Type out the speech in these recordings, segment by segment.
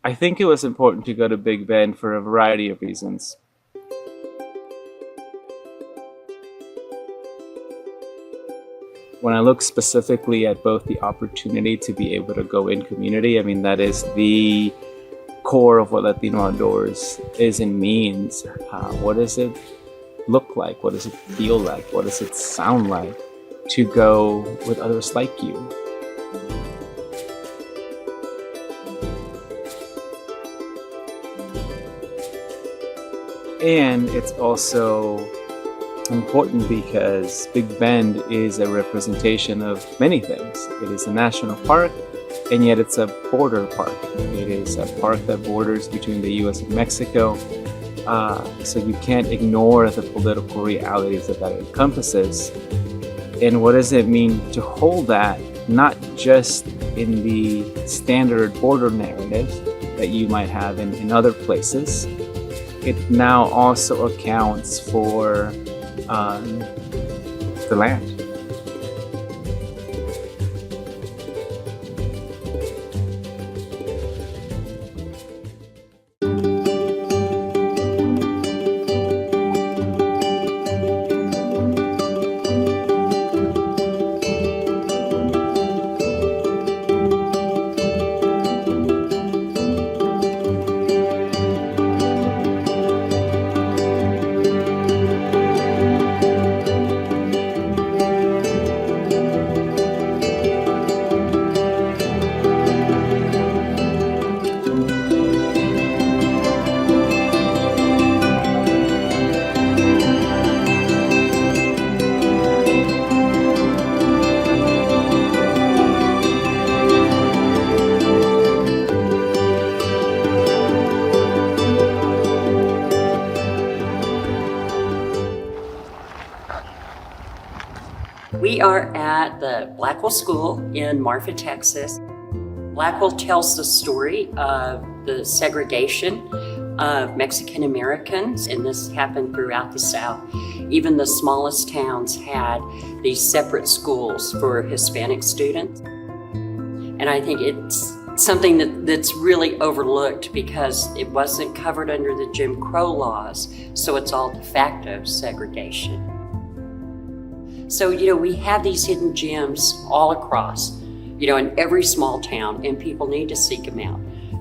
I think it was important to go to Big Bend for a variety of reasons. When I look specifically at both the opportunity to be able to go in community, I mean, that is the core of what Latino Outdoors is and means. What does it look like? What does it feel like? What does it sound like to go with others like you? And it's also important because Big Bend is a representation of many things. It is a national park, and yet it's a border park. It is a park that borders between the US and Mexico. So you can't ignore the political realities that encompasses. And what does it mean to hold that, not just in the standard border narrative that you might have in other places? It now also accounts for the land. We are at the Blackwell School in Marfa, Texas. Blackwell tells the story of the segregation of Mexican Americans, and this happened throughout the South. Even the smallest towns had these separate schools for Hispanic students. And I think it's something that's really overlooked because it wasn't covered under the Jim Crow laws, so it's all de facto segregation. So, we have these hidden gems all across, in every small town, and people need to seek them out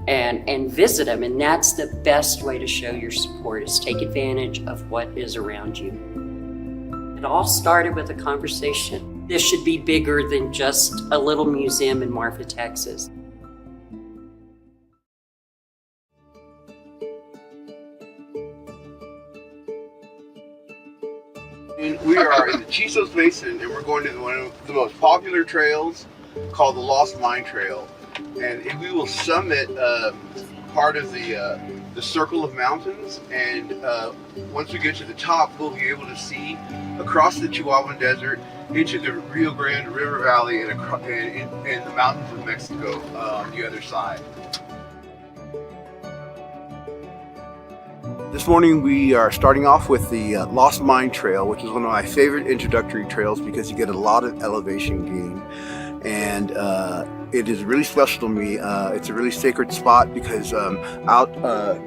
and visit them. And that's the best way to show your support, is take advantage of what is around you. It all started with a conversation. This should be bigger than just a little museum in Marfa, Texas. We are in the Chisos Basin, and we're going to one of the most popular trails called the Lost Mine Trail. And we will summit part of the circle of mountains, and once we get to the top, we'll be able to see across the Chihuahuan Desert into the Rio Grande River Valley and the mountains of Mexico on the other side. This morning we are starting off with the Lost Mine Trail, which is one of my favorite introductory trails because you get a lot of elevation gain, and it is really special to me. It's a really sacred spot because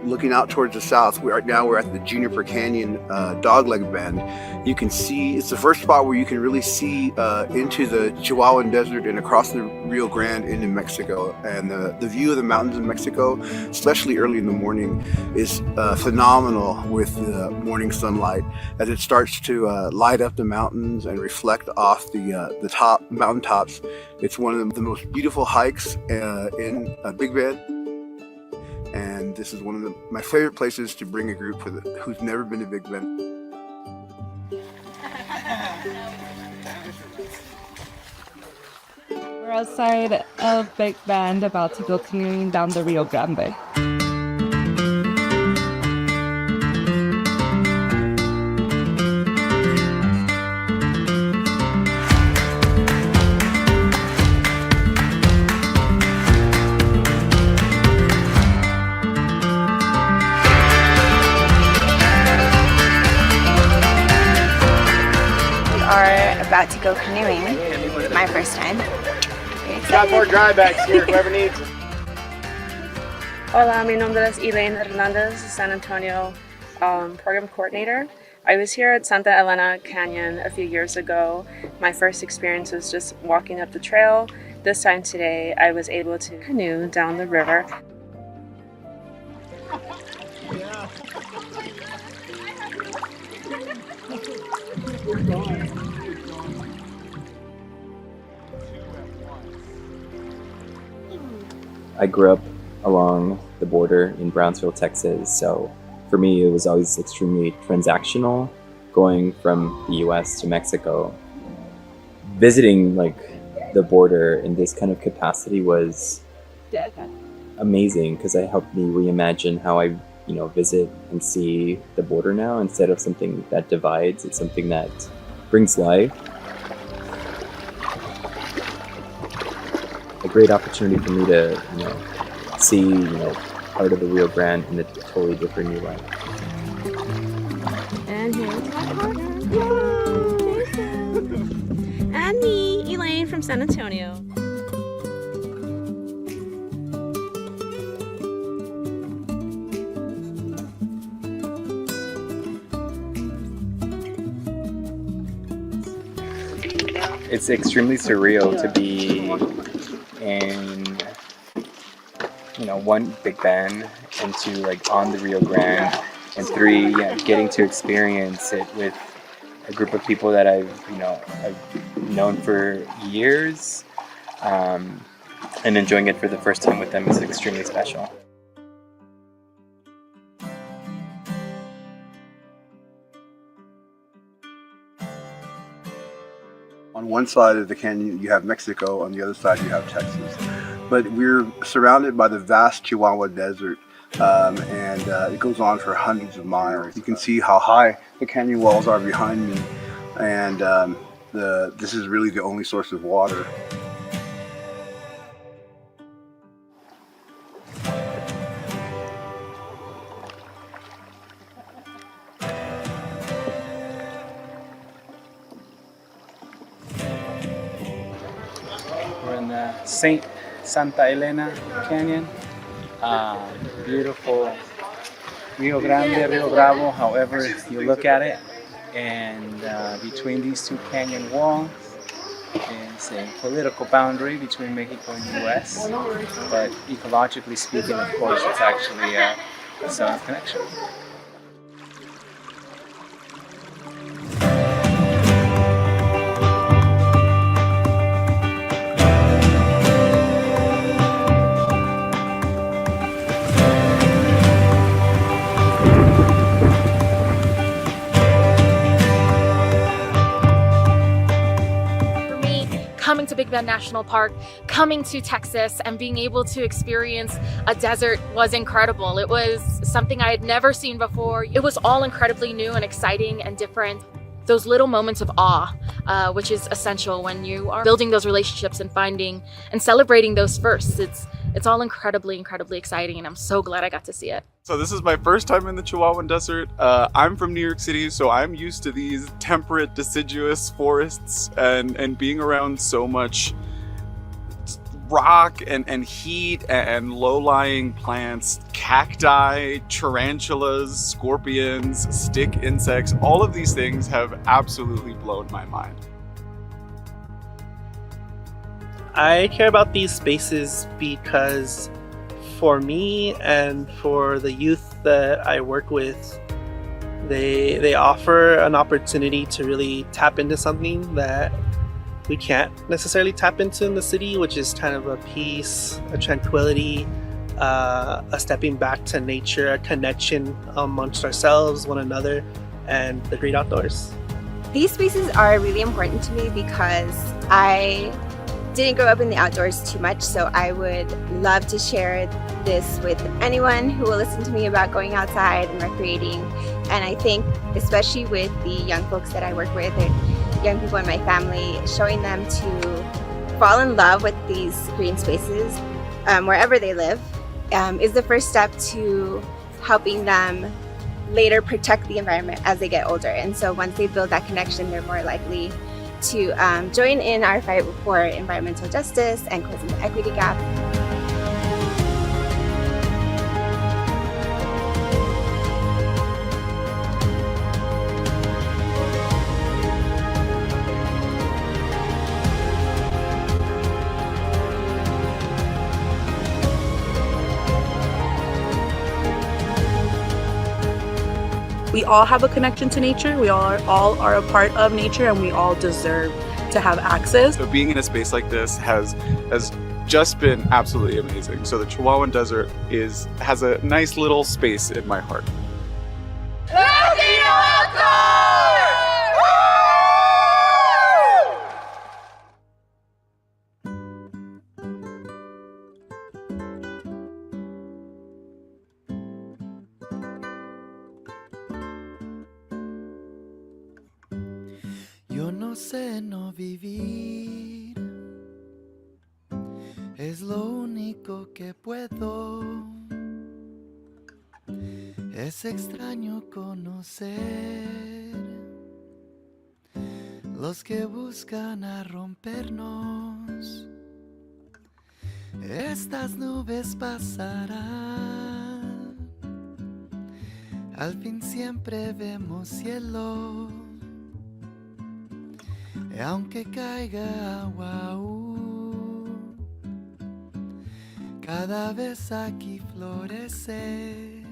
looking out towards the south, we're at the Juniper Canyon Dogleg Bend. You can see, it's the first spot where you can really see into the Chihuahuan Desert and across the Rio Grande into Mexico. And the view of the mountains in Mexico, especially early in the morning, is phenomenal with the morning sunlight as it starts to light up the mountains and reflect off the top mountain tops. It's one of the most beautiful hikes in Big Bend, and this is one of my favorite places to bring a group who's never been to Big Bend. We're outside of Big Bend, about to go canoeing down the Rio Grande. About to go canoeing, my first time. Got more dry backs here if whoever needs. Hola, mi nombre es Elaine Hernandez, San Antonio Program Coordinator. I was here at Santa Elena Canyon a few years ago. My first experience was just walking up the trail. This time today, I was able to canoe down the river. I grew up along the border in Brownsville, Texas, so for me it was always extremely transactional going from the US to Mexico. Visiting like the border in this kind of capacity was amazing because it helped me reimagine how I visit and see the border now. Instead of something that divides, it's something that brings life. A great opportunity for me to see part of the Rio Grande in a totally different new light. And here's my partner. And me, Elaine from San Antonio. It's extremely surreal to be in one, Big Bend, and two, like on the Rio Grande, and three, getting to experience it with a group of people that I've known for years, and enjoying it for the first time with them is extremely special. On one side of the canyon, you have Mexico. On the other side, you have Texas. But we're surrounded by the vast Chihuahua Desert, and it goes on for hundreds of miles. You can see how high the canyon walls are behind me, and this is really the only source of water. We're in the Santa Elena Canyon. Beautiful Rio Grande, Rio Bravo, however you look at it. And between these two canyon walls is a political boundary between Mexico and the US. But ecologically speaking, of course, it's actually a zone of connection. Coming to Big Bend National Park, coming to Texas, and being able to experience a desert was incredible. It was something I had never seen before. It was all incredibly new and exciting and different. Those little moments of awe, which is essential when you are building those relationships and finding and celebrating those firsts. It's all incredibly exciting, and I'm so glad I got to see it. So this is my first time in the Chihuahuan Desert. I'm from New York City, so I'm used to these temperate, deciduous forests and being around so much rock and heat and low-lying plants, cacti, tarantulas, scorpions, stick insects. All of these things have absolutely blown my mind. I care about these spaces because for me and for the youth that I work with, they offer an opportunity to really tap into something that we can't necessarily tap into in the city, which is kind of a peace, a tranquility, a stepping back to nature, a connection amongst ourselves, one another, and the great outdoors. These spaces are really important to me because I didn't grow up in the outdoors too much, so I would love to share this with anyone who will listen to me about going outside and recreating. And I think especially with the young folks that I work with and young people in my family, showing them to fall in love with these green spaces wherever they live is the first step to helping them later protect the environment as they get older. And so once they build that connection, they're more likely to join in our fight for environmental justice and closing the equity gap. all have a connection to nature. We all are a part of nature, and we all deserve to have access. So being in a space like this has just been absolutely amazing. So the Chihuahuan Desert has a nice little space in my heart. Latino Outdoors! Yo no sé no vivir, es lo único que puedo. Es extraño conocer los que buscan a rompernos. Estas nubes pasarán, al fin siempre vemos cielo. Aunque caiga agua, cada vez aquí florece.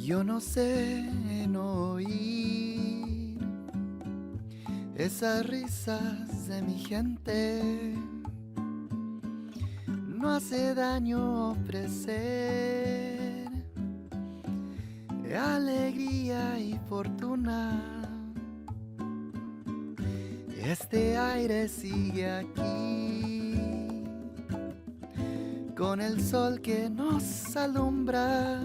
Yo no sé no oír esas risas de mi gente. No hace daño ofrecer alegría y fortuna. Este aire sigue aquí, con el sol que nos alumbra.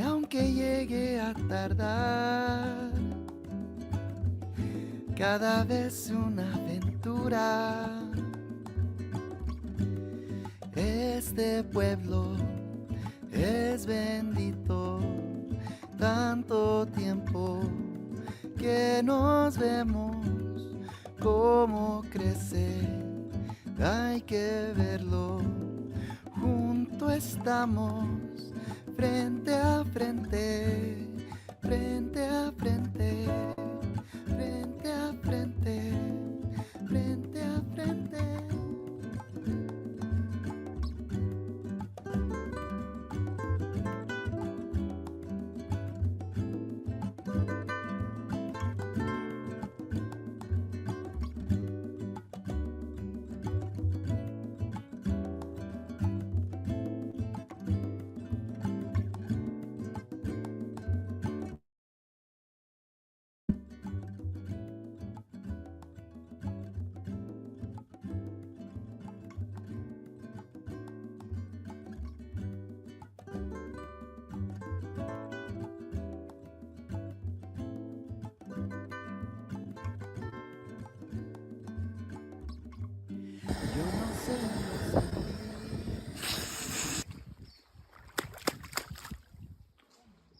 Aunque llegue a tardar, cada vez una aventura. Este pueblo es bendito, tanto tiempo que nos vemos, cómo crece, hay que verlo, junto estamos, frente a frente, frente a frente, frente a frente, frente a frente.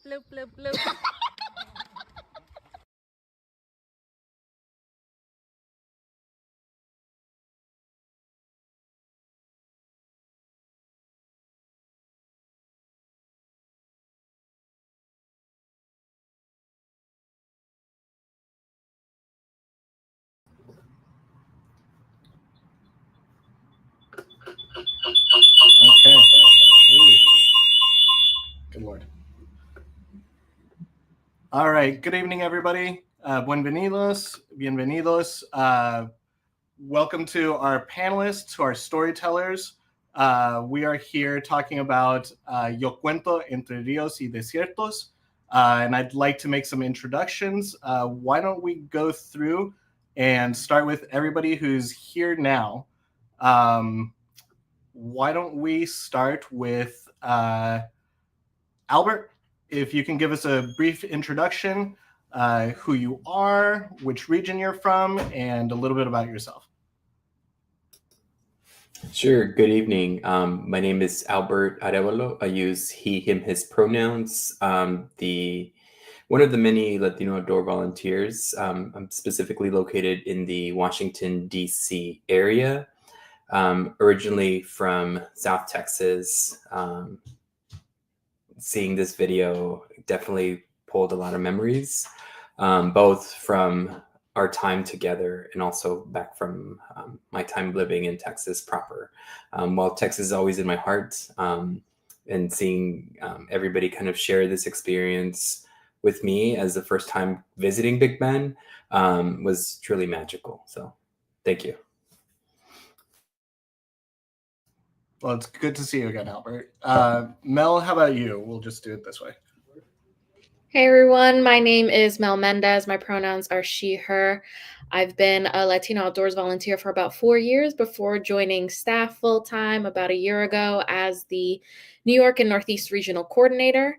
Bloop, bloop, bloop. Okay. Ooh. Good Lord. All right. Good evening, everybody. Bienvenidos. Welcome to our panelists, to our storytellers. We are here talking about Yo Cuento, Entre Ríos Y Desiertos. And I'd like to make some introductions. Why don't we go through and start with everybody who's here now? Why don't we start with Albert? If you can give us a brief introduction, who you are, which region you're from, and a little bit about yourself. Sure. Good evening. My name is Albert Arevalo. I use he, him, his pronouns. One of the many Latino Outdoor volunteers. I'm specifically located in the Washington, D.C. area. Originally from South Texas. Seeing this video definitely pulled a lot of memories. both from our time together and also back from my time living in Texas proper. While Texas is always in my heart, and seeing everybody kind of share this experience with me as the first time visiting Big Bend was truly magical. So thank you. Well, it's good to see you again, Albert. Mel, how about you? We'll just do it this way. Hey everyone, my name is Mel Mendez. My pronouns are she, her. I've been a Latino Outdoors volunteer for about 4 years before joining staff full-time about a year ago as the New York and Northeast Regional Coordinator.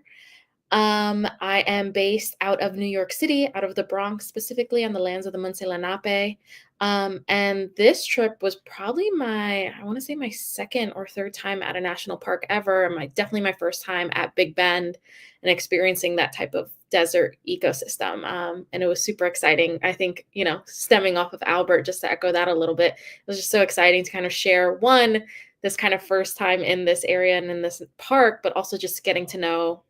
I am based out of New York City, out of the Bronx, specifically on the lands of the Munce Lenape. And this trip was probably I want to say my second or third time at a national park ever. Definitely my first time at Big Bend and experiencing that type of desert ecosystem. And it was super exciting. I think, stemming off of Albert, just to echo that a little bit, it was just so exciting to kind of share this kind of first time in this area and in this park, but also just getting to know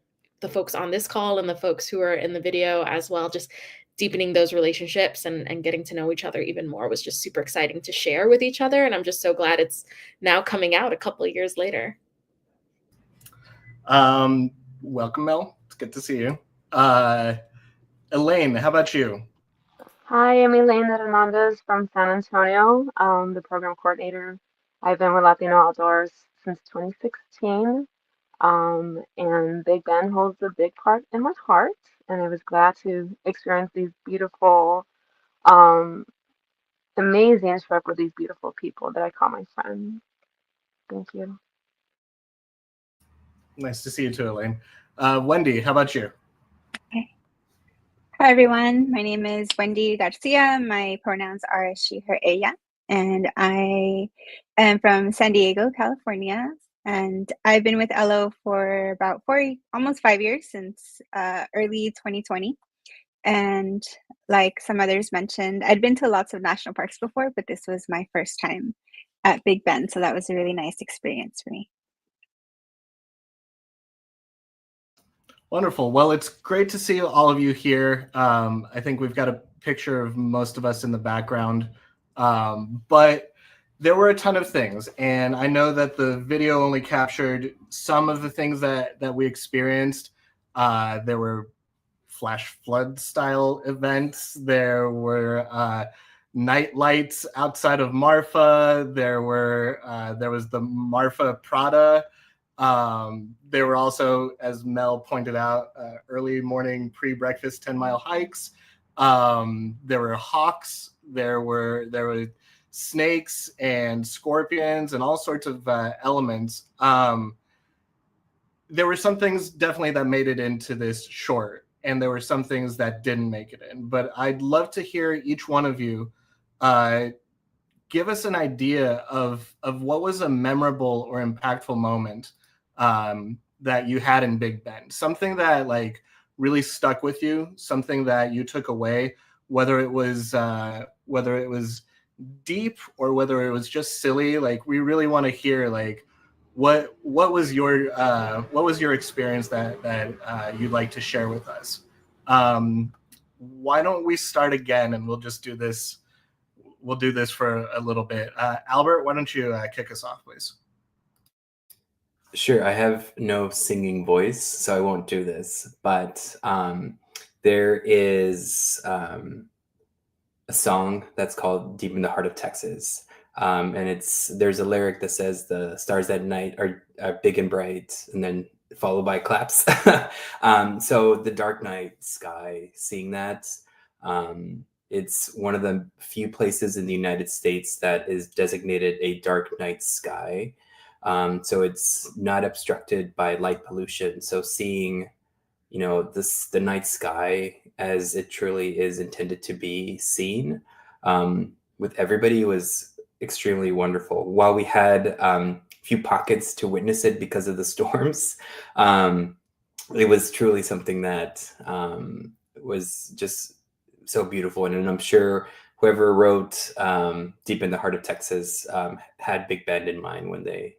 the folks on this call and the folks who are in the video as well, just deepening those relationships and getting to know each other even more was just super exciting to share with each other. And I'm just so glad it's now coming out a couple of years later. Welcome, Mel. It's good to see you. Elaine, how about you? Hi, I'm Elaine Hernandez from San Antonio, the program coordinator. I've been with Latino Outdoors since 2016. And Big Bend holds a big part in my heart, and I was glad to experience these beautiful, um, amazing trip with these beautiful people that I call my friends. Thank you. Nice to see you too, Elaine. Wendy, how about you? Hi, everyone. My name is Wendy Garcia. My pronouns are she, her, ella. And I am from San Diego, California. And I've been with ELO for about almost 5 years, since early 2020. And like some others mentioned, I'd been to lots of national parks before, but this was my first time at Big Bend. So that was a really nice experience for me. Wonderful. Well, it's great to see all of you here. I think we've got a picture of most of us in the background, but there were a ton of things, and I know that the video only captured some of the things that we experienced. There were flash flood style events. There were night lights outside of Marfa. There was the Marfa Prada. There were also, as Mel pointed out, early morning pre-breakfast 10-mile hikes. There were hawks. There were snakes and scorpions and all sorts of elements. There were some things definitely that made it into this short, and there were some things that didn't make it in. But I'd love to hear each one of you give us an idea of what was a memorable or impactful moment that you had in Big Bend. Something that really stuck with you, something that you took away, whether it was deep or whether it was just silly. We really want to hear what was your experience that you'd like to share with us. Why don't we start again, and we'll just do this. We'll do this for a little bit. Albert, why don't you kick us off, please? Sure. I have no singing voice, so I won't do this. But there is a song that's called "Deep in the Heart of Texas," and there's a lyric that says, "The stars at night are big and bright," and then followed by claps. So the dark night sky, seeing that. It's one of the few places in the United States that is designated a dark night sky. So it's not obstructed by light pollution. So seeing, the night sky as it truly is intended to be seen with everybody was extremely wonderful. While we had a few pockets to witness it because of the storms, it was truly something that was just so beautiful. And I'm sure whoever wrote Deep in the Heart of Texas had Big Bend in mind when they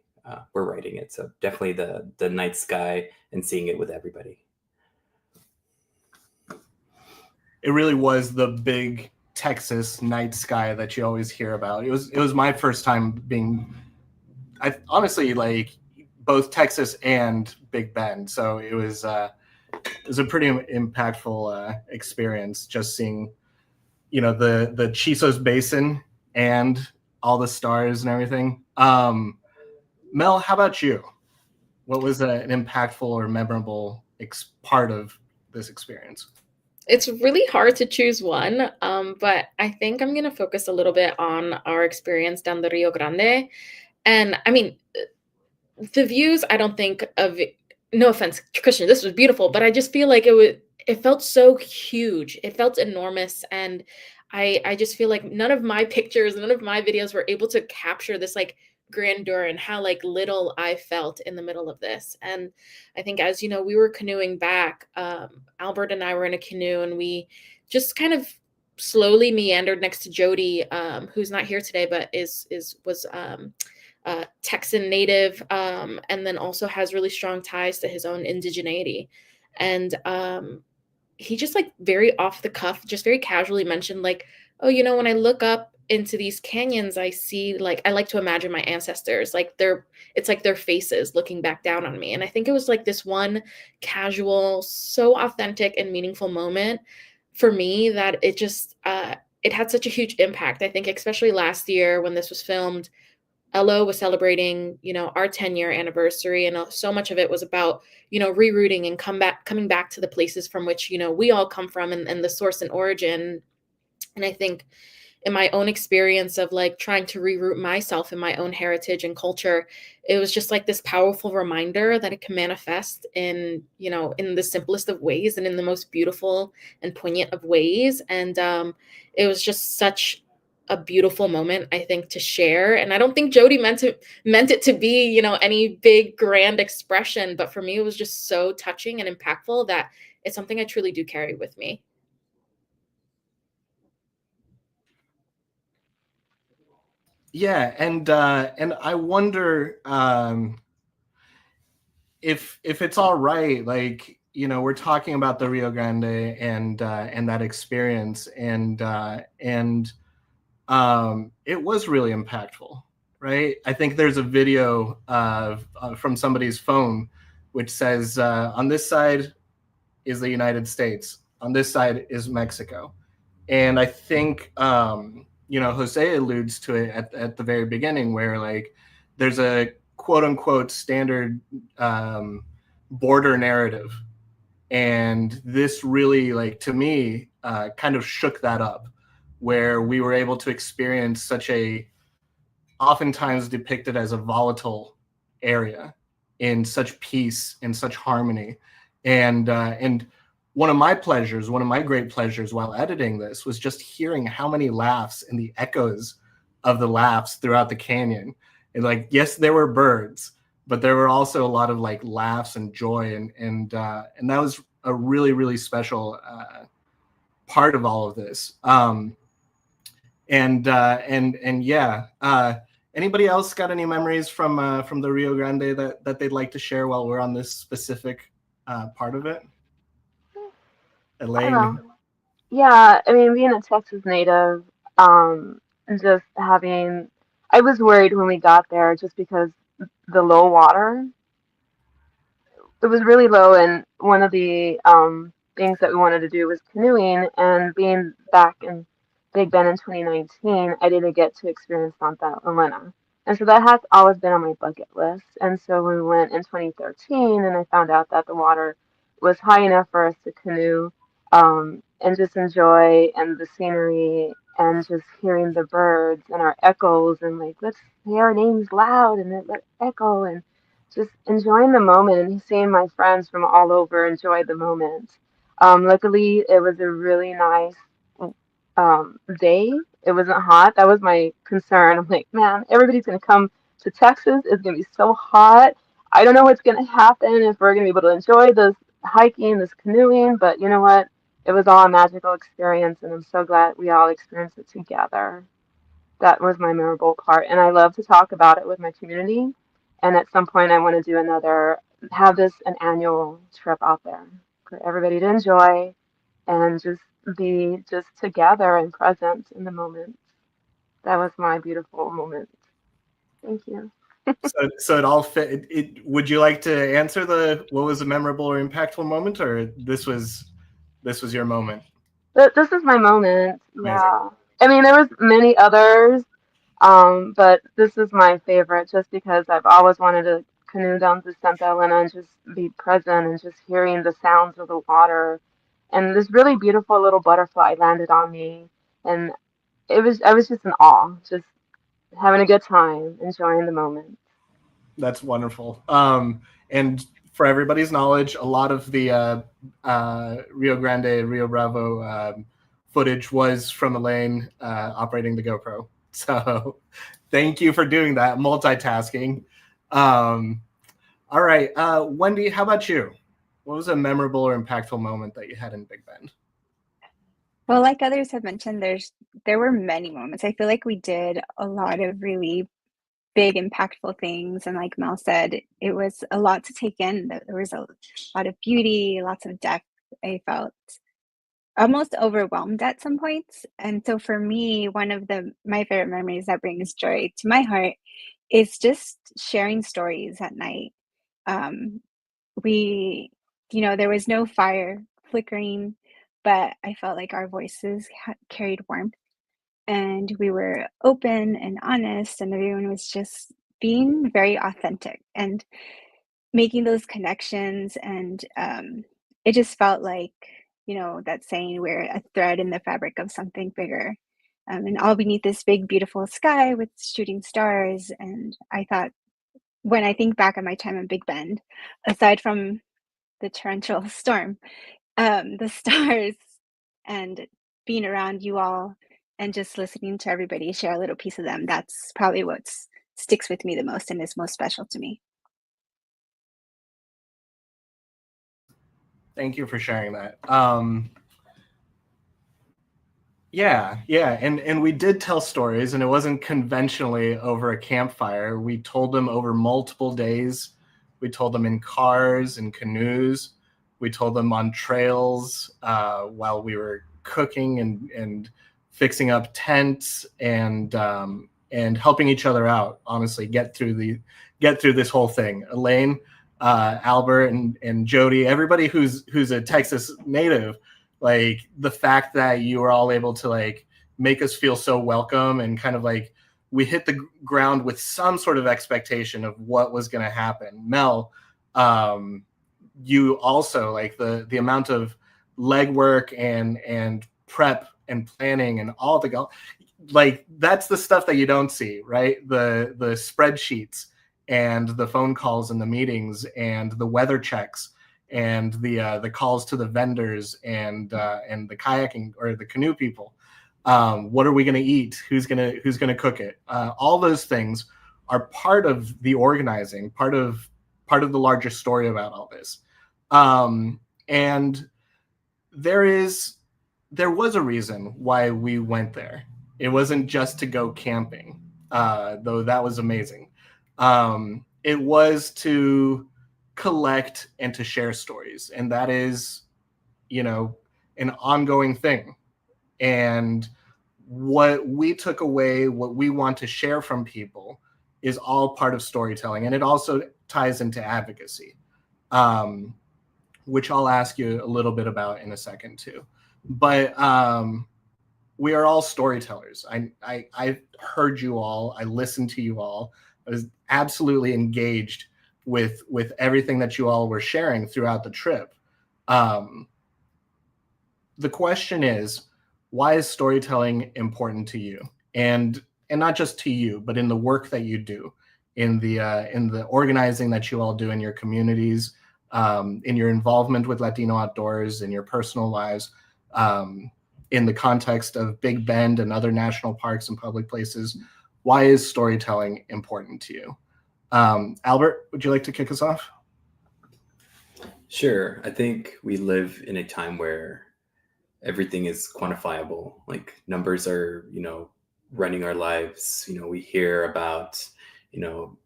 were writing it. So definitely the night sky and seeing it with everybody. it really was the big Texas night sky that you always hear about. It was my first time being, I honestly like both Texas and Big Bend, so it was a pretty impactful experience just seeing, the Chisos Basin and all the stars and everything. Mel, how about you? What was an impactful or memorable part of this experience? It's really hard to choose one, but I think I'm going to focus a little bit on our experience down the Rio Grande. And I mean, the views, I don't think of it, no offense, Christian, this was beautiful, but I just feel like it felt so huge. It felt enormous. And I just feel like none of my pictures, none of my videos were able to capture this like grandeur and how like little I felt in the middle of this. And I think as you know, we were canoeing back, Albert and I were in a canoe and we just kind of slowly meandered next to Jody, who's not here today, but was Texan native, and then also has really strong ties to his own indigeneity. And he just like very off the cuff, just very casually mentioned like, oh, when I look up into these canyons, I see like, I like to imagine my ancestors, like it's like their faces looking back down on me. And I think it was like this one casual, so authentic and meaningful moment for me that it just, it had such a huge impact. I think especially last year when this was filmed, LO was celebrating, our 10-year anniversary, and so much of it was about, rerouting and coming back to the places from which, we all come from and the source and origin. And I think in my own experience of like trying to reroute myself in my own heritage and culture, it was just like this powerful reminder that it can manifest in, in the simplest of ways and in the most beautiful and poignant of ways. And it was just such a beautiful moment, I think, to share. And I don't think Jody meant it to be, any big grand expression, but for me, it was just so touching and impactful that it's something I truly do carry with me. Yeah, and I wonder if it's all right. Like, we're talking about the Rio Grande and that experience, and it was really impactful, right? I think there's a video from somebody's phone which says, on this side is the United States, on this side is Mexico. And I think, Jose alludes to it at the very beginning where like there's a quote unquote standard border narrative. And this really, like, to me, kind of shook that up, where we were able to experience such a oftentimes depicted as a volatile area in such peace, in such harmony. And one of my great pleasures while editing this was just hearing how many laughs and the echoes of the laughs throughout the canyon. And like, yes, there were birds, but there were also a lot of like laughs and joy, and that was a really, really special part of all of this. And yeah. Anybody else got any memories from the Rio Grande that they'd like to share while we're on this specific part of it? Elaine? Yeah, I mean, being a Texas native, and just I was worried when we got there just because the low water, it was really low, and one of the things that we wanted to do was canoeing, and being back in Big Bend in 2019, I didn't get to experience Santa Elena. And so that has always been on my bucket list. And so when we went in 2013 and I found out that the water was high enough for us to canoe, and just enjoy and the scenery and just hearing the birds and our echoes and like, let's say our names loud and let echo, and just enjoying the moment and seeing my friends from all over enjoy the moment. Luckily, it was a really nice day. It wasn't hot. That was my concern. I'm like, man, everybody's going to come to Texas. It's going to be so hot. I don't know what's going to happen if we're going to be able to enjoy this hiking, this canoeing, but you know what? It was all a magical experience, and I'm so glad we all experienced it together. That was my memorable part, and I love to talk about it with my community. And at some point, I want to do have this an annual trip out there for everybody to enjoy and just be just together and present in the moment. That was my beautiful moment. Thank you. So it all fit. Would you like to answer what was a memorable or impactful moment, or this was your moment? This is my moment. Amazing. Yeah. I mean, there was many others, but this is my favorite just because I've always wanted to canoe down to Santa Elena and just be present and just hearing the sounds of the water. And this really beautiful little butterfly landed on me, and I was just in awe, just having a good time, enjoying the moment. That's wonderful. And for everybody's knowledge, a lot of the Rio Grande, Rio Bravo footage was from Elaine operating the GoPro. So thank you for doing that, multitasking. All right, Wendy, how about you? What was a memorable or impactful moment that you had in Big Bend? Well, like others have mentioned, there were many moments. I feel like we did a lot of really big, impactful things, and like Mel said, it was a lot to take in. There was a lot of beauty, lots of depth. I felt almost overwhelmed at some points. And so for me, one of my favorite memories that brings joy to my heart is just sharing stories at night. Um, we, there was no fire flickering, but I felt like our voices carried warmth, and we were open and honest, and everyone was just being very authentic and making those connections. And it just felt like, that saying, we're a thread in the fabric of something bigger, and all beneath this big beautiful sky with shooting stars. And I thought, when I think back on my time in Big Bend, aside from the torrential storm, the stars and being around you all and just listening to everybody share a little piece of them, that's probably what sticks with me the most and is most special to me. Thank you for sharing that. Yeah, and we did tell stories, and it wasn't conventionally over a campfire. We told them over multiple days. We told them in cars and canoes. We told them on trails while we were cooking and fixing up tents and helping each other out. Honestly, get through this whole thing. Elaine, Albert, and Jody, everybody who's a Texas native. Like the fact that you were all able to like make us feel so welcome, and kind of like we hit the ground with some sort of expectation of what was going to happen. Mel, you also like the amount of legwork and prep and planning and all like that's the stuff that you don't see, right? The spreadsheets and the phone calls and the meetings and the weather checks and the calls to the vendors and the kayaking or the canoe people. What are we going to eat? Who's gonna cook it? All those things are part of the organizing, part of the larger story about all this. And there was a reason why we went there. It wasn't just to go camping, though that was amazing. It was to collect and to share stories, and that is, an ongoing thing. And what we took away, what we want to share from people, is all part of storytelling, and it also ties into advocacy, which I'll ask you a little bit about in a second too. But we are all storytellers. I heard you all. I listened to you all. I was absolutely engaged with everything that you all were sharing throughout the trip. The question is, why is storytelling important to you? And not just to you, but in the work that you do, in the organizing that you all do in your communities, in your involvement with Latino Outdoors, in your personal lives, in the context of Big Bend and other national parks and public places. Why is storytelling important to you? Albert, would you like to kick us off? Sure. I think we live in a time where everything is quantifiable. Like numbers are, running our lives. We hear about,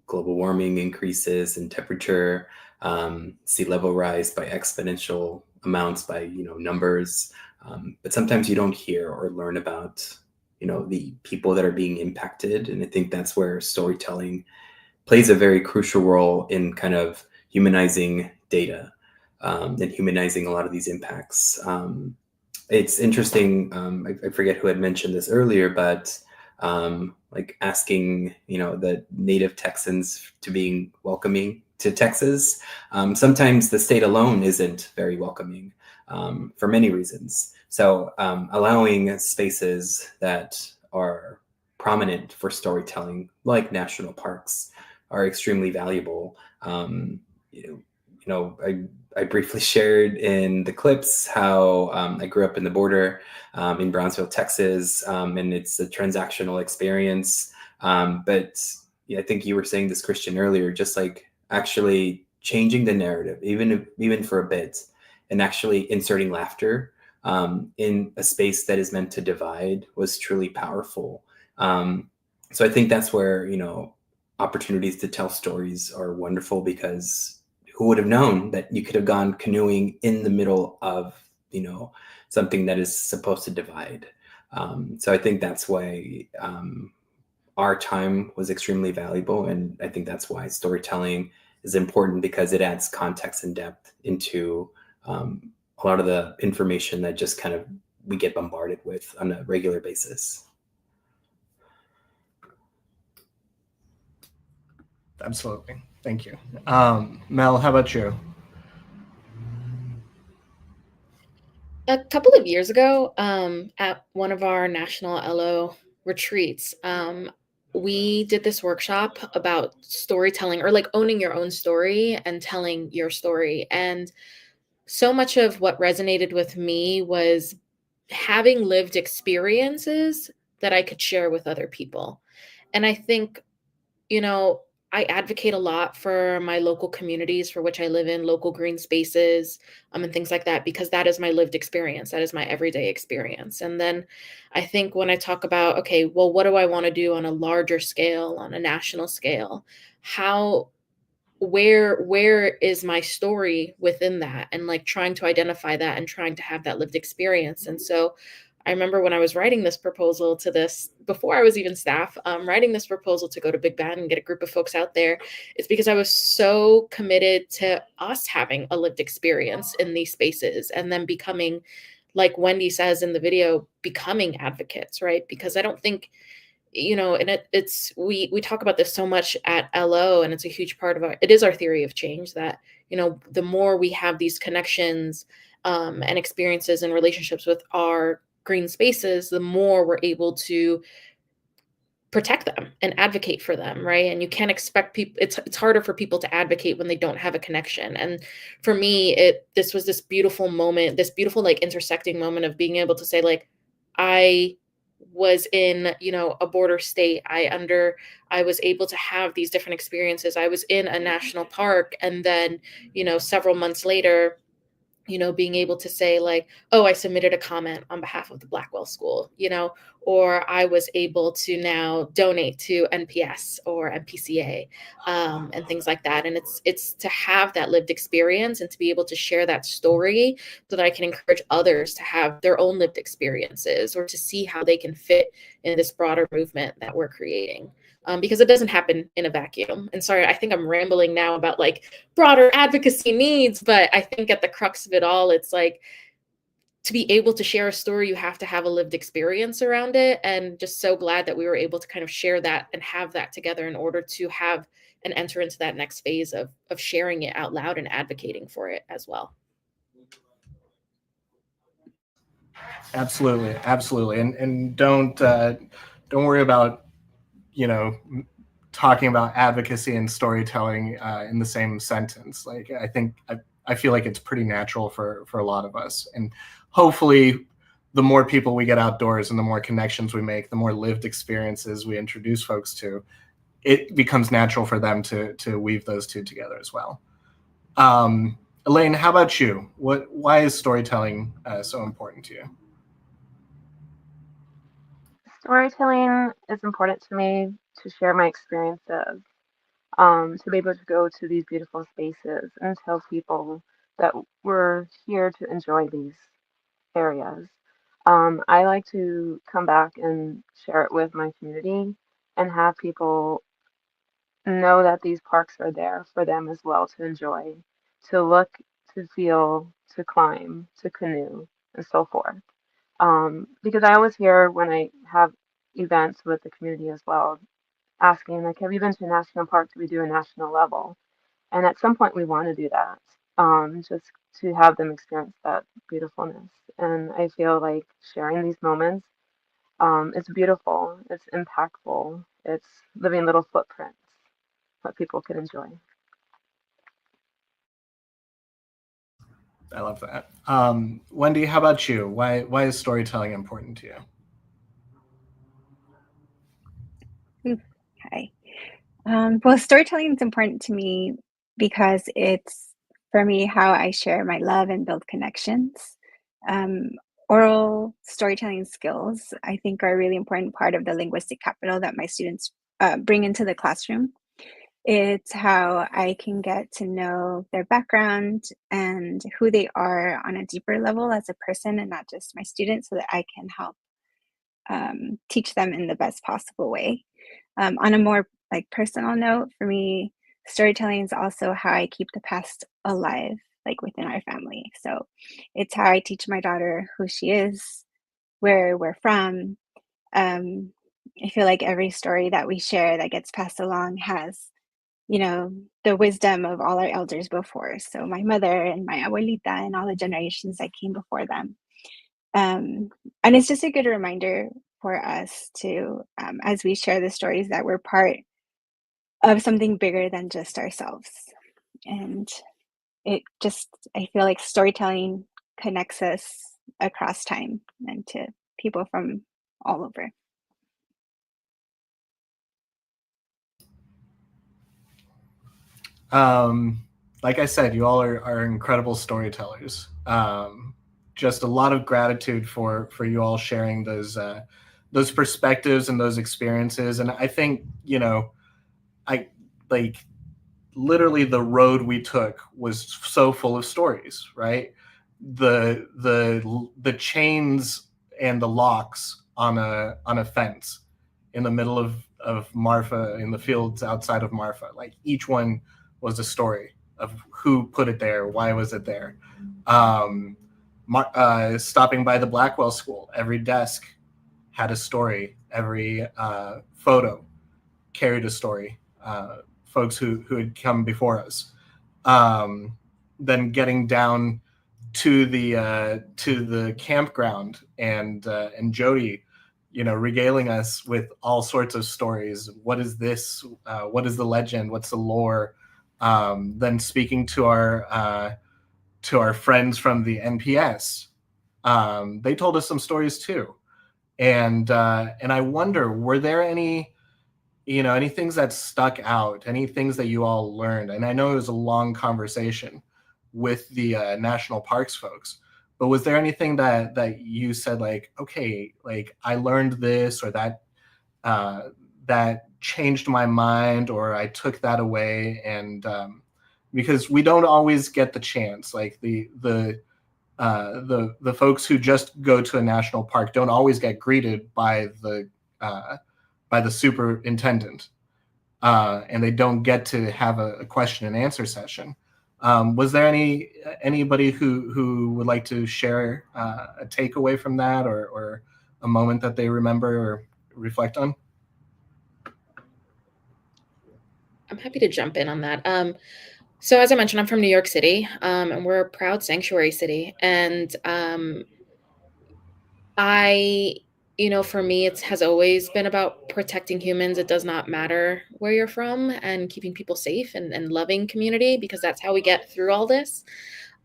global warming increases in temperature, sea level rise by exponential amounts, by numbers, but sometimes you don't hear or learn about the people that are being impacted, and I think that's where storytelling plays a very crucial role in kind of humanizing data, and humanizing a lot of these impacts. It's interesting. I forget who had mentioned this earlier, but like asking, the native Texans to being welcoming to Texas. Sometimes the state alone isn't very welcoming, for many reasons. So allowing spaces that are prominent for storytelling, like national parks, are extremely valuable. I briefly shared in the clips how I grew up in the border, in Brownsville, Texas, and it's a transactional experience. But yeah, I think you were saying this, Christian, earlier, just like actually changing the narrative, even for a bit, and actually inserting laughter in a space that is meant to divide was truly powerful. So I think that's where opportunities to tell stories are wonderful, because who would have known that you could have gone canoeing in the middle of something that is supposed to divide. So I think that's why our time was extremely valuable, and I think that's why storytelling is important, because it adds context and depth into a lot of the information that just kind of we get bombarded with on a regular basis. Absolutely. Thank you. Mel, how about you? A couple of years ago, at one of our National LO retreats, we did this workshop about storytelling, or like owning your own story and telling your story. And so much of what resonated with me was having lived experiences that I could share with other people. And I think, you know, I advocate a lot for my local communities for which I live in, local green spaces, and things like that, because that is my lived experience. That is my everyday experience. And then I think when I talk about, okay, well, what do I want to do on a larger scale, on a national scale? How where is my story within that, and like trying to identify that and trying to have that lived experience. And so I remember when I was writing this proposal to this, before I was even staff, writing this proposal to go to Big Bend and get a group of folks out there, it's because I was so committed to us having a lived experience in these spaces, and then becoming, like Wendy says in the video, becoming advocates, right? Because I don't think, and it's we talk about this so much at LO, and it's a huge part of it is our theory of change, that the more we have these connections and experiences and relationships with our green spaces, the more we're able to protect them and advocate for them, right? And you can't expect people, it's harder for people to advocate when they don't have a connection. And for me, this was this beautiful moment, this beautiful like intersecting moment of being able to say, like, I was in a border state, I was able to have these different experiences. I was in a national park, and then several months later, being able to say, like, oh, I submitted a comment on behalf of the Blackwell School, or I was able to now donate to NPS or MPCA, and things like that. And it's to have that lived experience and to be able to share that story so that I can encourage others to have their own lived experiences, or to see how they can fit in this broader movement that we're creating. Because it doesn't happen in a vacuum. And sorry, I think I'm rambling now about like broader advocacy needs, but I think at the crux of it all, it's like, to be able to share a story, you have to have a lived experience around it. And just so glad that we were able to kind of share that and have that together in order to have and enter into that next phase of sharing it out loud and advocating for it as well. Absolutely, absolutely, and don't worry about talking about advocacy and storytelling in the same sentence. Like, I feel like it's pretty natural for a lot of us, and hopefully the more people we get outdoors and the more connections we make, the more lived experiences we introduce folks to, it becomes natural for them to weave those two together as well. Elaine, how about you? Why is storytelling so important to you? Storytelling is important to me to share my experiences, to be able to go to these beautiful spaces and tell people that we're here to enjoy these areas. I like to come back and share it with my community and have people know that these parks are there for them as well to enjoy, to look, to feel, to climb, to canoe, and so forth. Because I always hear when I have events with the community as well, asking like, have you been to a national park? Do we do a national level? And at some point we want to do that, just to have them experience that beautifulness. And I feel like sharing these moments, it's beautiful, it's impactful, it's living little footprints that people can enjoy. I love that. Wendy, how about you? Why is storytelling important to you? Hi. Well, storytelling is important to me because it's, for me, how I share my love and build connections. Um, Oral storytelling skills, I think, are a really important part of the linguistic capital that my students bring into the classroom. It's how I can get to know their background and who they are on a deeper level as a person and not just my students, so that I can help teach them in the best possible way. On a more like personal note, for me, storytelling is also how I keep the past alive, like within our family. So it's how I teach my daughter who she is, where we're from. Um, I feel like every story that we share that gets passed along has, you know, the wisdom of all our elders before. So my mother and my abuelita and all the generations that came before them. Um, and it's just a good reminder for us to, as we share the stories, that we're part of something bigger than just ourselves. And it just, I feel like storytelling connects us across time and to people from all over. Like I said, you all are incredible storytellers. Just a lot of gratitude for you all sharing those perspectives and those experiences. And I think, you know, I like literally the road we took was so full of stories, right? The chains and the locks on a fence in the middle of Marfa, in the fields outside of Marfa, like each one was a story of who put it there, why was it there. Um, Stopping by the Blackwell School, every desk had a story, every photo carried a story. Folks who had come before us. Then getting down to the campground and Jody, you know, regaling us with all sorts of stories. What is this? What is the legend? What's the lore? Then speaking to our friends from the NPS, they told us some stories too. And I wonder, were there any, you know, any things that stuck out, any things that you all learned? And I know it was a long conversation with the national parks folks, but was there anything that you said like, okay, like I learned this or that that changed my mind, or I took that away? And because we don't always get the chance, like the folks who just go to a national park don't always get greeted by the superintendent, and they don't get to have a question and answer session. Was there anybody who would like to share a takeaway from that, or a moment that they remember or reflect on? I'm happy to jump in on that. So as I mentioned, I'm from New York City, and we're a proud sanctuary city. And I, you know, for me, it has always been about protecting humans. It does not matter where you're from, and keeping people safe and loving community, because that's how we get through all this.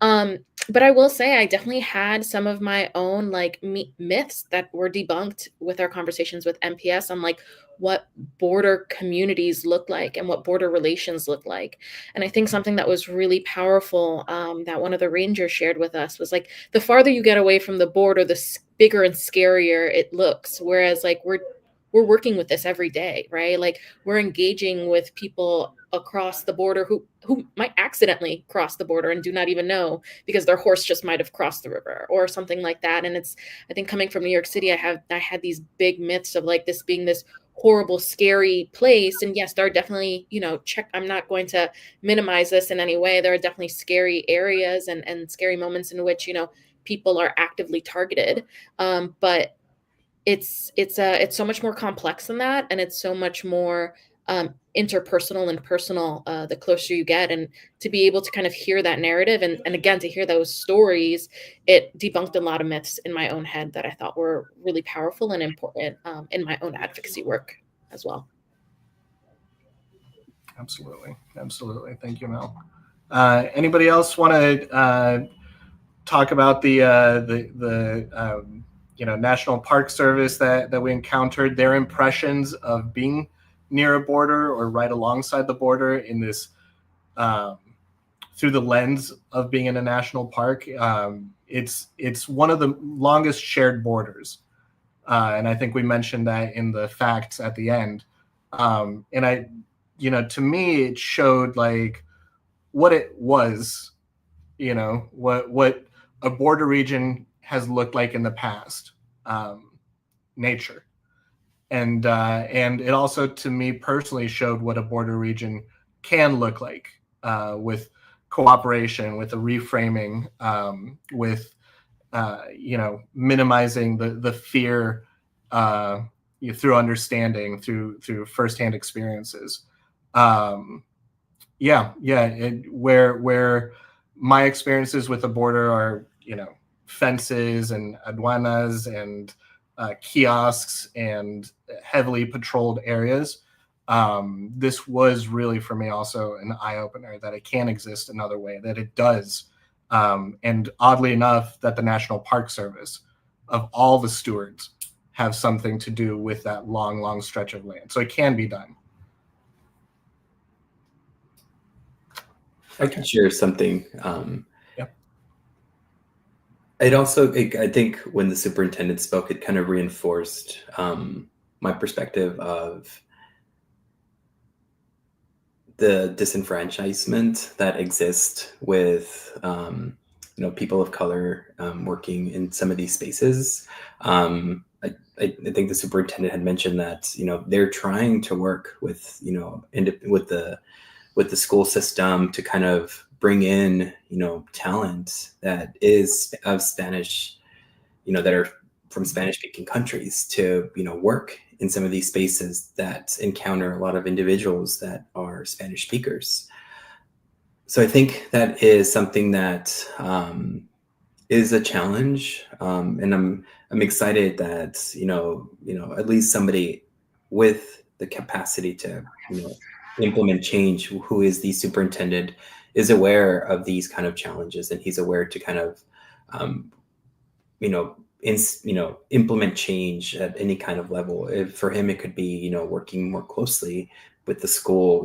Um, but I will say I definitely had some of my own like myths that were debunked with our conversations with MPS on like what border communities look like and what border relations look like. And I think something that was really powerful, that one of the rangers shared with us, was like the farther you get away from the border, the bigger and scarier it looks. Whereas like we're working with this every day, right? Like we're engaging with people across the border who might accidentally cross the border and do not even know because their horse just might have crossed the river or something like that. And it's, I think coming from New York City, I had these big myths of like this being this horrible, scary place. And yes, there are definitely, I'm not going to minimize this in any way. There are definitely scary areas and scary moments in which, people are actively targeted. But it's so much more complex than that, and it's so much more interpersonal and personal the closer you get. And to be able to kind of hear that narrative and again to hear those stories, it debunked a lot of myths in my own head that I thought were really powerful and important in my own advocacy work as well. Absolutely. Thank you, Mel. Anybody else want to talk about the National Park Service that we encountered, their impressions of being near a border or right alongside the border in this through the lens of being in a national park? It's one of the longest shared borders, and I think we mentioned that in the facts at the end. And to me, it showed like what it was, what a border region has looked like in the past, nature. And it also, to me personally, showed what a border region can look like with cooperation, with a reframing, with minimizing the fear through understanding, through firsthand experiences. Where my experiences with the border are, fences and aduanas and kiosks and heavily patrolled areas. This was really for me also an eye-opener that it can exist another way, that it does. And oddly enough, that the National Park Service, of all the stewards, have something to do with that long stretch of land. So it can be done. I can share something. Yep. I think when the superintendent spoke, it kind of reinforced my perspective of the disenfranchisement that exists with people of color working in some of these spaces. I think the superintendent had mentioned that they're trying to work with with the school system to kind of bring in talent that is of Spanish, that are from Spanish speaking countries to work in some of these spaces that encounter a lot of individuals that are Spanish speakers. So I think that is something that is a challenge, and I'm excited that at least somebody with the capacity to implement change, who is the superintendent, is aware of these kind of challenges, and he's aware to kind of implement change at any kind of level. For him, it could be working more closely with the school,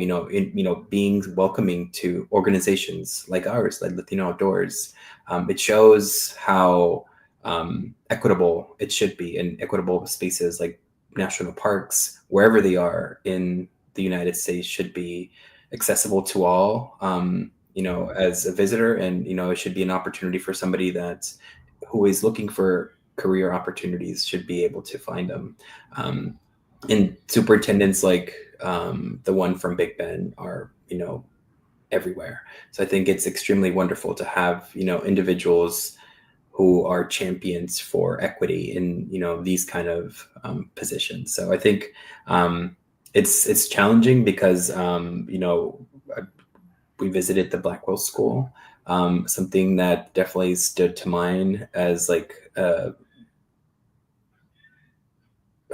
being welcoming to organizations like ours, like Latino Outdoors. It shows how equitable it should be, in equitable spaces like national parks, wherever they are in the United States, should be accessible to all, as a visitor. And, it should be an opportunity for somebody who is looking for career opportunities, should be able to find them. And superintendents like the one from Big Bend are, everywhere. So I think it's extremely wonderful to have, individuals who are champions for equity in, these kind of positions. So I think it's challenging because, we visited the Blackwell School. Something that definitely stood to mind as like a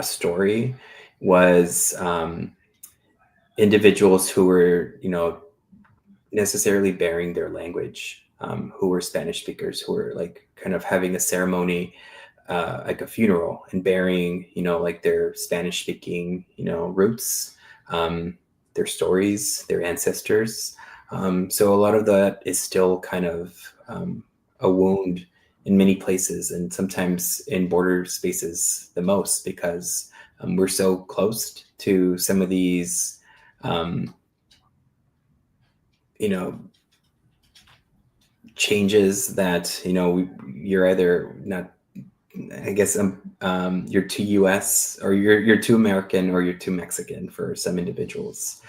story was individuals who were, necessarily bearing their language, who were Spanish speakers, who were like kind of having a ceremony, like a funeral, and bearing, like their Spanish speaking, roots, their stories, their ancestors. So a lot of that is still kind of a wound in many places, and sometimes in border spaces the most, because we're so close to some of these, you know, changes that, you know, you're either not, I guess, you're too U.S. or you're too American or you're too Mexican for some individuals.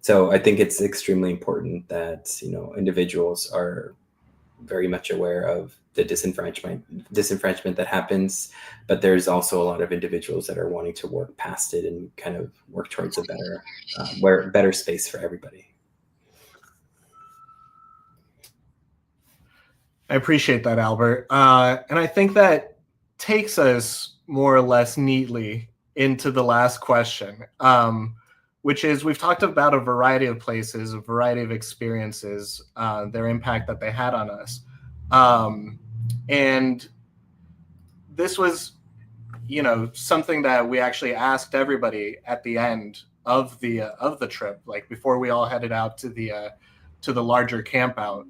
So I think it's extremely important that, you know, individuals are very much aware of the disenfranchisement that happens, but there's also a lot of individuals that are wanting to work past it and kind of work towards a better space for everybody. I appreciate that, Albert. And I think that takes us more or less neatly into the last question, which is, we've talked about a variety of places, a variety of experiences, their impact that they had on us. And this was, you know, something that we actually asked everybody at the end of the trip, like before we all headed out to the larger camp out,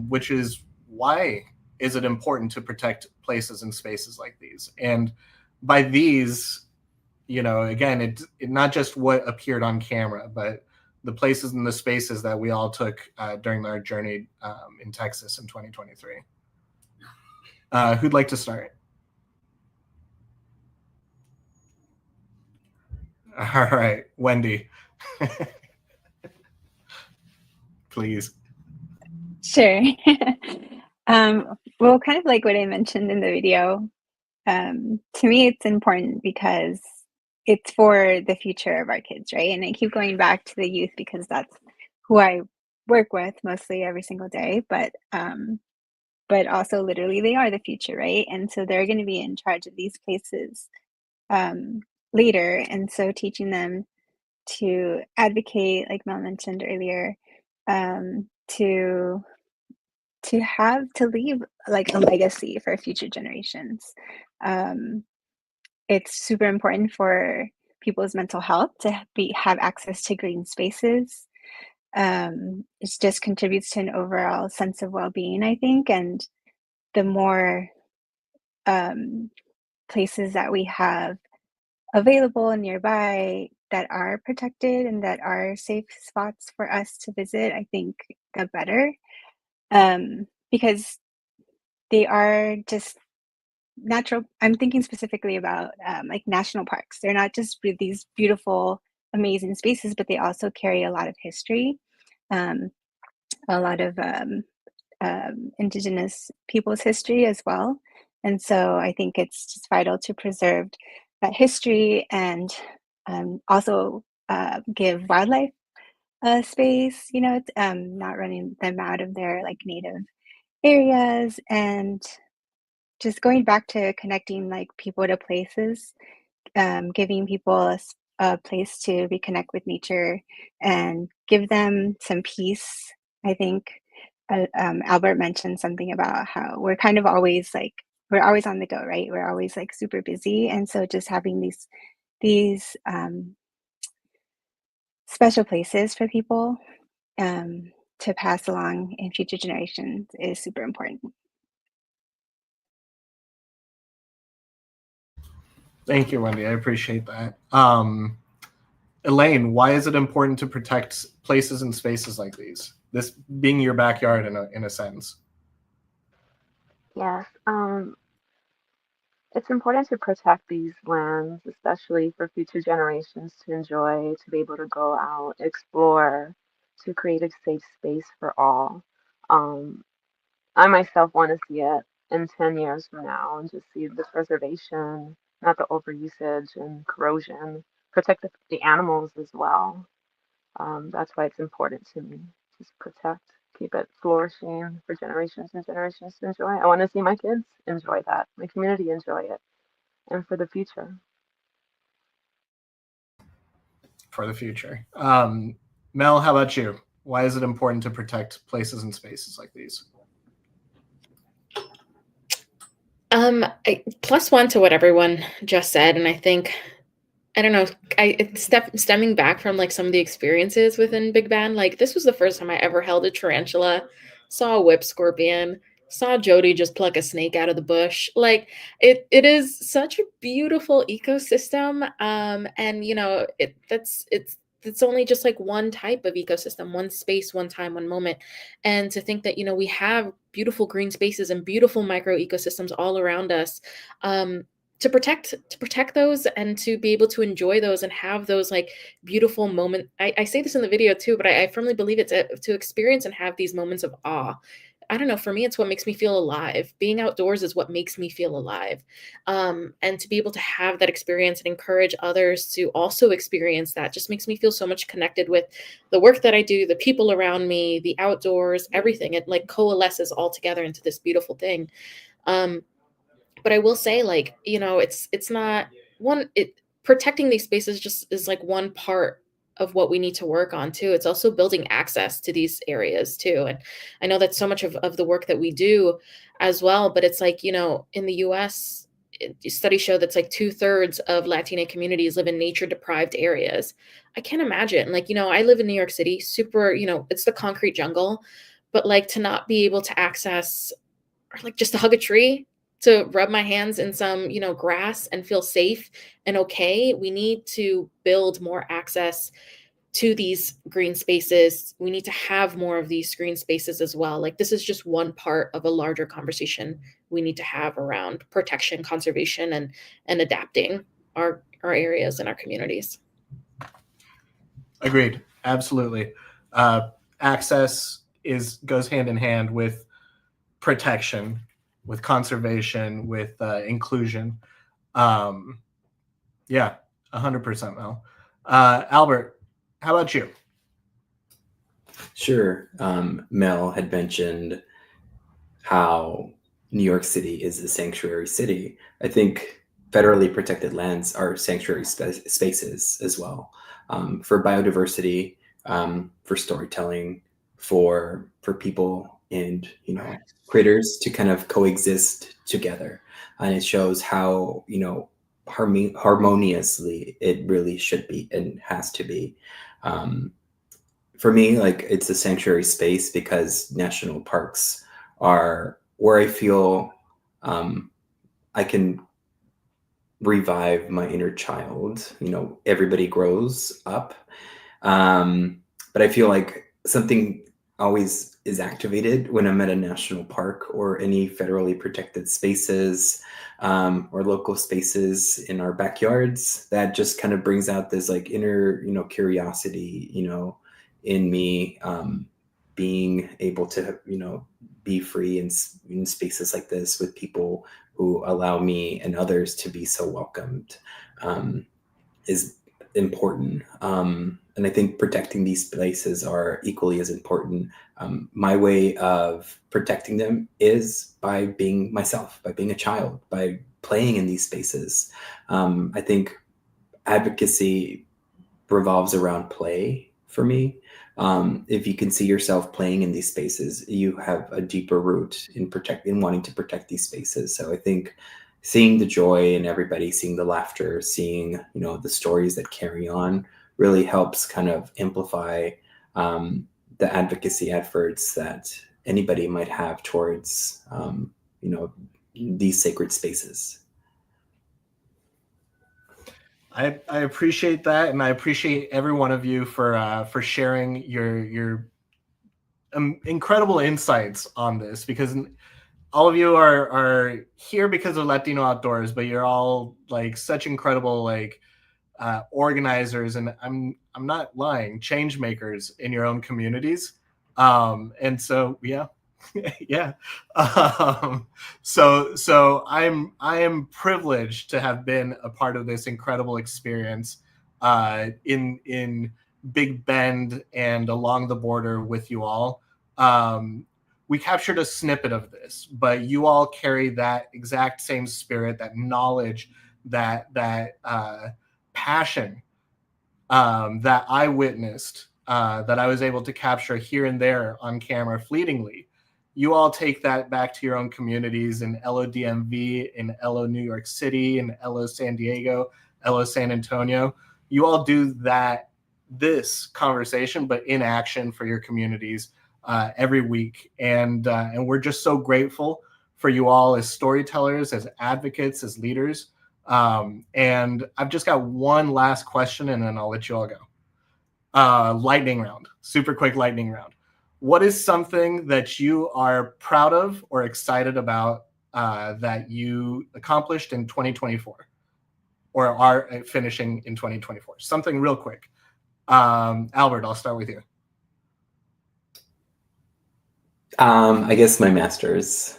which is, why is it important to protect places and spaces like these? And by these, you know, again, it not just what appeared on camera, but the places and the spaces that we all took during our journey in Texas in 2023. Who'd like to start? All right, Wendy. Please. Sure. Well, kind of like what I mentioned in the video, to me, it's important because it's for the future of our kids, right? And I keep going back to the youth because that's who I work with mostly every single day, but also literally they are the future, right? And so they're going to be in charge of these places later. And so teaching them to advocate, like Mel mentioned earlier, to leave like a legacy for future generations. It's super important for people's mental health to have access to green spaces. It just contributes to an overall sense of well-being, I think, and the more places that we have available and nearby that are protected and that are safe spots for us to visit, I think the better. Because they are just natural. I'm thinking specifically about like national parks. They're not just these beautiful, amazing spaces, but they also carry a lot of history, a lot of indigenous people's history as well. And so I think it's just vital to preserve that history and also give wildlife space, you know, not running them out of their like native areas, and just going back to connecting like people to places, giving people a place to reconnect with nature and give them some peace. I think Albert mentioned something about how we're kind of always like, we're always on the go, right? We're always like super busy. And so just having these special places for people to pass along in future generations is super important. Thank you, Wendy. I appreciate that. Elaine, why is it important to protect places and spaces like these? This being your backyard in a sense. Yes, it's important to protect these lands, especially for future generations to enjoy, to be able to go out, explore, to create a safe space for all. Um, I myself want to see it in 10 years from now and just see the preservation, not the overusage and corrosion, protect the animals as well. That's why it's important to me. Just protect, keep it flourishing for generations and generations to enjoy. I want to see my kids enjoy that, my community enjoy it, and for the future. For the future. Mel, how about you? Why is it important to protect places and spaces like these? Plus one to what everyone just said, and I think, I don't know, it's stemming back from like some of the experiences within Big Band. Like this was the first time I ever held a tarantula, saw a whip scorpion, saw Jody just pluck a snake out of the bush. Like it is such a beautiful ecosystem. And you know, it's only just like one type of ecosystem, one space, one time, one moment. And to think that, you know, we have beautiful green spaces and beautiful micro ecosystems all around us. To protect those and to be able to enjoy those and have those like beautiful moment. I say this in the video too, but I firmly believe it's to experience and have these moments of awe. I don't know. For me, it's what makes me feel alive. Being outdoors is what makes me feel alive. And to be able to have that experience and encourage others to also experience that just makes me feel so much connected with the work that I do, the people around me, the outdoors, everything. It like coalesces all together into this beautiful thing. Um, but I will say, like, you know, it's not one it protecting these spaces just is like one part of what we need to work on too. It's also building access to these areas too. And I know that's so much of the work that we do as well, but it's like, you know, in the US, studies show that's like 2/3 of Latina communities live in nature deprived areas. I can't imagine, like, you know, I live in New York City, super, you know, it's the concrete jungle, but like to not be able to access or like just to hug a tree, to rub my hands in some, you know, grass and feel safe and okay. We need to build more access to these green spaces. We need to have more of these green spaces as well. Like this is just one part of a larger conversation we need to have around protection, conservation, and adapting our areas and our communities. Agreed. Absolutely. Access goes hand in hand with protection, with conservation, with inclusion. Yeah, 100%, Mel. Albert, how about you? Sure. Mel had mentioned how New York City is a sanctuary city. I think federally protected lands are sanctuary spaces as well, for biodiversity, for storytelling, for people and, you know, critters to kind of coexist together. And it shows how, you know, harmoniously it really should be and has to be. For me, like, it's a sanctuary space because national parks are where I feel I can revive my inner child. You know, everybody grows up, but I feel like something always is activated when I'm at a national park or any federally protected spaces, or local spaces in our backyards. That just kind of brings out this like inner, you know, curiosity, you know, in me, being able to, you know, be free in spaces like this with people who allow me and others to be so welcomed, is important. And I think protecting these places are equally as important. My way of protecting them is by being myself, by being a child, by playing in these spaces. I think advocacy revolves around play for me. If you can see yourself playing in these spaces, you have a deeper root in wanting to protect these spaces. So I think seeing the joy in everybody, seeing the laughter, seeing, you know, the stories that carry on really helps kind of amplify the advocacy efforts that anybody might have towards, you know, these sacred spaces. I appreciate that, and I appreciate every one of you for sharing your incredible insights on this, because all of you are here because of Latino Outdoors, but you're all like such incredible like organizers, and I'm not lying, change makers in your own communities. And so yeah. Yeah. So I am privileged to have been a part of this incredible experience in Big Bend and along the border with you all. We captured a snippet of this, but you all carry that exact same spirit, that knowledge, that passion that I witnessed, that I was able to capture here and there on camera fleetingly. You all take that back to your own communities in LODMV, in LO New York City, in LO San Diego, LO San Antonio. You all do this conversation, but in action for your communities every week, and we're just so grateful for you all as storytellers, as advocates, as leaders. And I've just got one last question, and then I'll let you all go. Lightning round, super quick lightning round. What is something that you are proud of or excited about that you accomplished in 2024 or are finishing in 2024? Something real quick. Albert, I'll start with you. I guess my master's.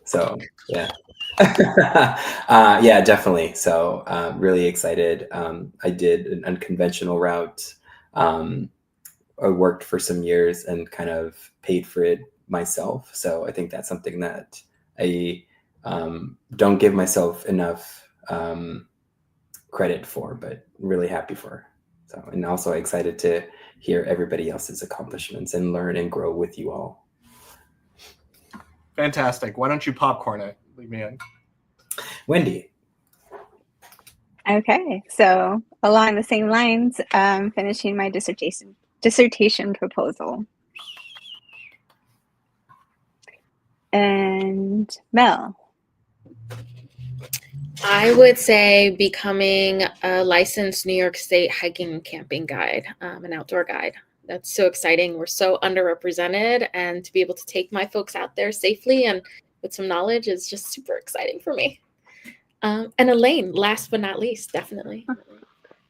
So yeah. Yeah, definitely. So really excited. I did an unconventional route. I worked for some years and kind of paid for it myself. So I think that's something that I don't give myself enough credit for, but really happy for. So, and also excited to hear everybody else's accomplishments and learn and grow with you all. Fantastic. Why don't you popcorn it? Leave me in. Wendy. Okay, so along the same lines, finishing my dissertation proposal. And Mel. I would say becoming a licensed New York State hiking and camping guide, an outdoor guide. That's so exciting. We're so underrepresented, and to be able to take my folks out there safely and with some knowledge is just super exciting for me. And Elaine, last but not least, definitely.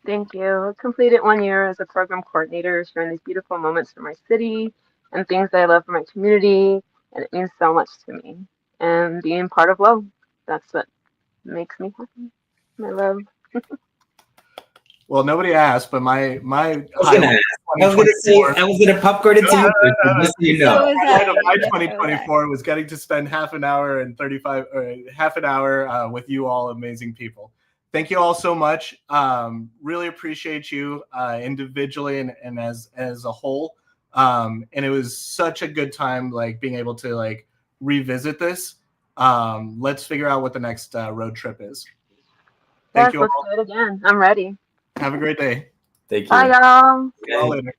Thank you. Completed 1 year as a program coordinator, sharing these beautiful moments for my city and things that I love for my community, and it means so much to me. And being part of love, that's what makes me happy. My love. Well, nobody asked, but my I was gonna popcorn it to you. Just so you know. My 2024 was getting to spend half an hour with you all amazing people. Thank you all so much. Really appreciate you individually and as a whole. And it was such a good time, like being able to like revisit this. Let's figure out what the next road trip is. Thank you all. Let's do it again. I'm ready. Have a great day. Thank you. Bye, y'all. See you all later.